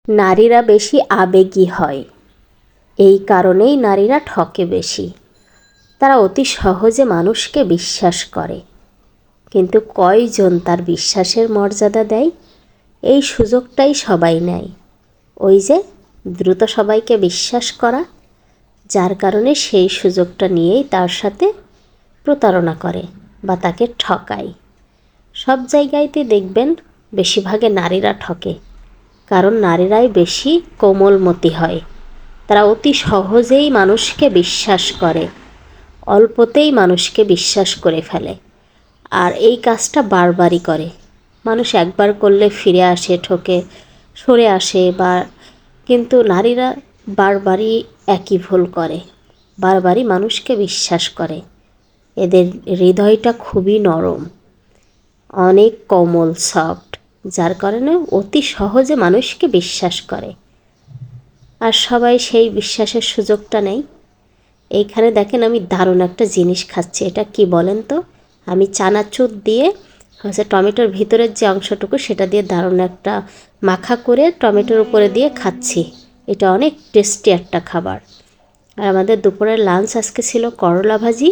নারীরা বেশি আবেগী হয়, এই কারণেই নারীরা ঠকে বেশি। তারা অতি সহজে মানুষকে বিশ্বাস করে, কিন্তু কয়জন তার বিশ্বাসের মর্যাদা দেয়? এই সুযোগটাই সবাই নেয়। ওই যে দ্রুত সবাইকে বিশ্বাস করা, যার কারণে সেই সুযোগটা নিয়েই তার সাথে প্রতারণা করে বা তাকে ঠকায়। সব জায়গায়তে দেখবেন বেশিরভাগে নারীরা ঠকে, কারণ নারীরাই বেশি কোমলমতি হয়। তারা অতি সহজেই মানুষকে বিশ্বাস করে, অল্পতেই মানুষকে বিশ্বাস করে ফেলে। আর এই কাজটা বারবারই করে। মানুষ একবার করলে ফিরে আসে, ঠকে সরে আসে, কিন্তু নারীরা বারবারই একই ভুল করে, বারবারই মানুষকে বিশ্বাস করে। এদের হৃদয়টা খুবই নরম, অনেক কোমল, সফট, যার কারণে অতি সহজে মানুষকে বিশ্বাস করে। আর সবাই সেই বিশ্বাসের সুযোগটা নেই। এইখানে দেখেন আমি দারুণ একটা জিনিস খাচ্ছি। এটা কি বলেন তো? আমি চানাচুর দিয়ে টমেটোর ভিতরের যে অংশটুকু সেটা দিয়ে দারুণ একটা মাখা করে টমেটোর উপরে দিয়ে খাচ্ছি। এটা অনেক টেস্টি একটা খাবার। আর আমাদের দুপুরের লাঞ্চ আজকে ছিল করলা ভাজি,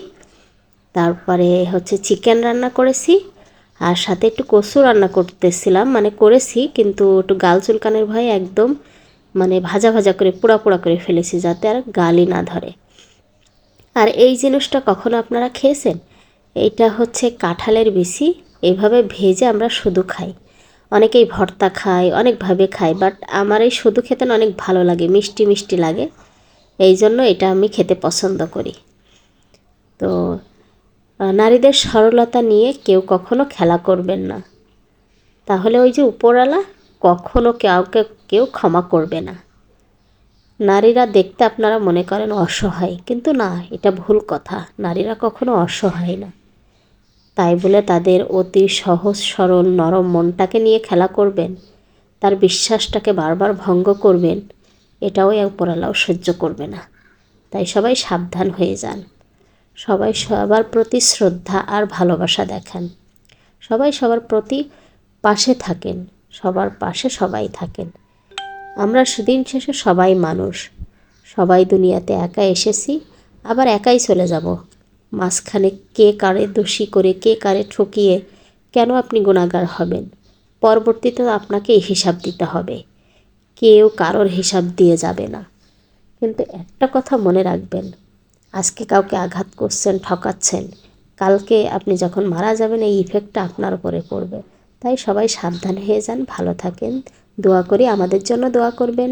তারপরে চিকেন রান্না করেছি, আর সাথে একটু কচু রান্না করতেছিলাম, করেছি কিন্তু একটু গাল চুলকানের ভয়ে একদম ভাজা ভাজা করে পোড়া পোড়া করে ফেলেছি, যাতে আর গালই না ধরে। আর এই জিনিসটা কখনো আপনারা খেয়েছেন? এইটা কাঁঠালের বিচি, এইভাবে ভেজে আমরা শুধু খাই। অনেকেই ভর্তা খায়, অনেকভাবে খায়, বাট আমার এই শুধু খেতে অনেক ভালো লাগে, মিষ্টি মিষ্টি লাগে, এই জন্য এটা আমি খেতে পছন্দ করি। তো নারীদের সরলতা নিয়ে কেউ কখনো খেলা করবেন না, তাহলে ওই যে উপরওয়ালা কখনো কাউকে কেউ ক্ষমা করবে না। নারীরা দেখতে আপনারা মনে করেন অসহায়, কিন্তু না, এটা ভুল কথা। নারীরা কখনো অসহায় না। তাই বলে তাদের অতি সহজ সরল নরম মনটাকে নিয়ে খেলা করবেন, তার বিশ্বাসটাকে বারবার ভঙ্গ করবেন, এটাও উপরওয়ালাও সহ্য করবে না। তাই সবাই সাবধান হয়ে যান। সবাই সবার প্রতি শ্রদ্ধা আর ভালোবাসা দেখান। সবাই সবার প্রতি পাশে থাকেন, সবার পাশে সবাই থাকেন। আমরা সেদিন শেষে সবাই মানুষ, সবাই দুনিয়াতে একা এসেছি, আবার একাই চলে যাব। মাঝখানে কে কারে দোষী করে, কে কারে ঠকিয়ে কেন আপনি গুনাহগার হবেন? পরবর্তীতে আপনাকে হিসাব দিতে হবে, কেউ কারোর হিসাব দিয়ে যাবে না। কিন্তু একটা কথা মনে রাখবেন, আজকে কাউকে আঘাত করছেন, ঠকাচ্ছেন, কালকে আপনি যখন মারা যাবেন এই ইফেক্টটা আপনার উপরে পড়বে। তাই সবাই সাবধান হয়ে যান, ভালো থাকেন। দোয়া করি, আমাদের জন্য দোয়া করবেন।